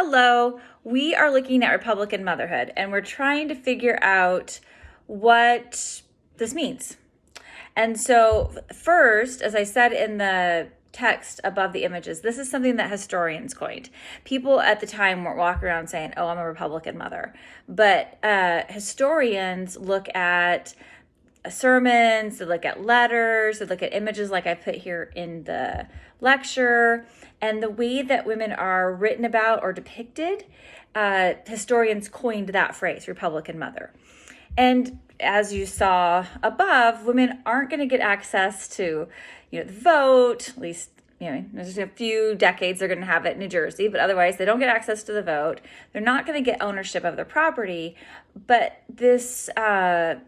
Hello, we are looking at Republican motherhood and we're trying to figure out what this means. And so first, as I said in the text above the images, this is something that historians coined. People at the time weren't walking around saying, oh, I'm a Republican mother. But historians look at sermons, they look at letters, they look at images like I put here in the lecture, and the way that women are written about or depicted, historians coined that phrase, Republican mother. And as you saw above, women aren't going to get access to, the vote, at least, there's a few decades they're going to have it in New Jersey, but otherwise they don't get access to the vote. They're not going to get ownership of their property. But this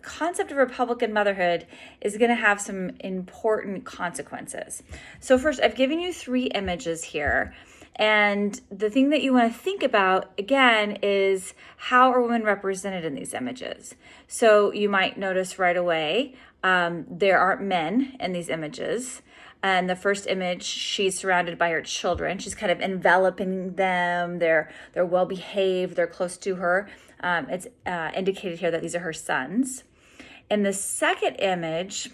concept of Republican motherhood is going to have some important consequences. So first, I've given you 3 images here. And the thing that you want to think about, again, is how are women represented in these images? So you might notice right away, there aren't men in these images. And the first image, she's surrounded by her children. She's kind of enveloping them. They're well behaved. They're close to her. It's indicated here that these are her sons. In the second image,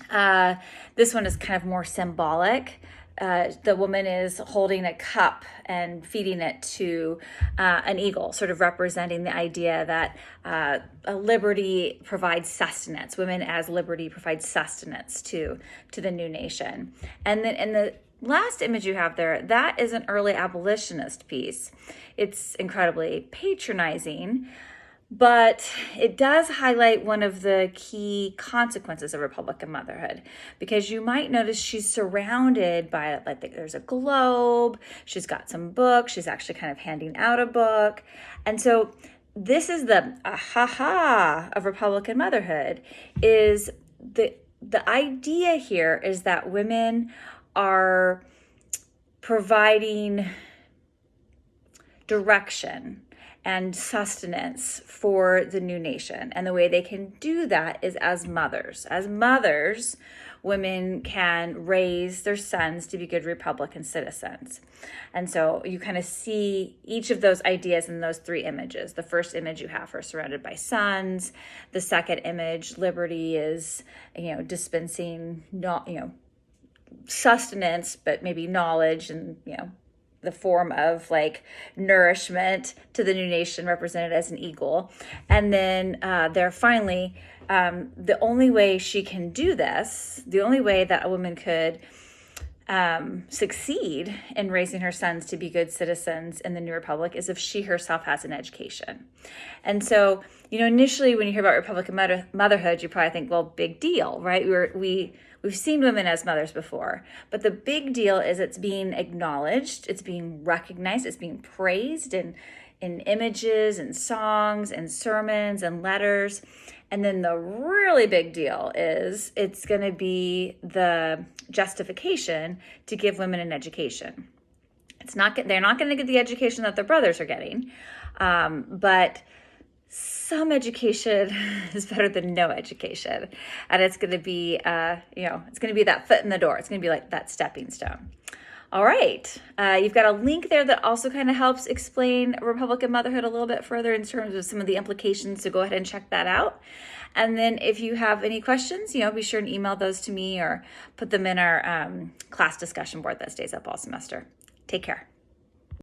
this one is kind of more symbolic. The woman is holding a cup and feeding it to an eagle, sort of representing the idea that a liberty provides sustenance. Women as liberty provides sustenance to the new nation. And then in the last image you have there, that is an early abolitionist piece. It's incredibly patronizing, but it does highlight one of the key consequences of Republican motherhood, because you might notice she's surrounded by, there's a globe, she's got some books, she's actually kind of handing out a book. And so this is the aha of Republican motherhood, is the idea here is that women are providing direction and sustenance for the new nation. And the way they can do that is as mothers. As mothers, women can raise their sons to be good Republican citizens. And so you kind of see each of those ideas in those 3 images. The first image you have her surrounded by sons. The second image, liberty, is, dispensing, sustenance, but maybe knowledge and, the form of nourishment to the new nation, represented as an eagle. And then they're finally, the only way she can do this, the only way that a woman could succeed in raising her sons to be good citizens in the new republic is if she herself has an education. And so, initially when you hear about Republican motherhood, you probably think, well, big deal, right? We've seen women as mothers before, but the big deal is it's being acknowledged, it's being recognized, it's being praised in images and songs and sermons and letters. And then the really big deal is it's going to be the justification to give women an education. They're not going to get the education that their brothers are getting, but some education is better than no education. And it's going to be, it's going to be that foot in the door. It's going to be like that stepping stone. All right. You've got a link there that also kind of helps explain Republican motherhood a little bit further in terms of some of the implications. So go ahead and check that out. And then if you have any questions, be sure and email those to me or put them in our class discussion board that stays up all semester. Take care.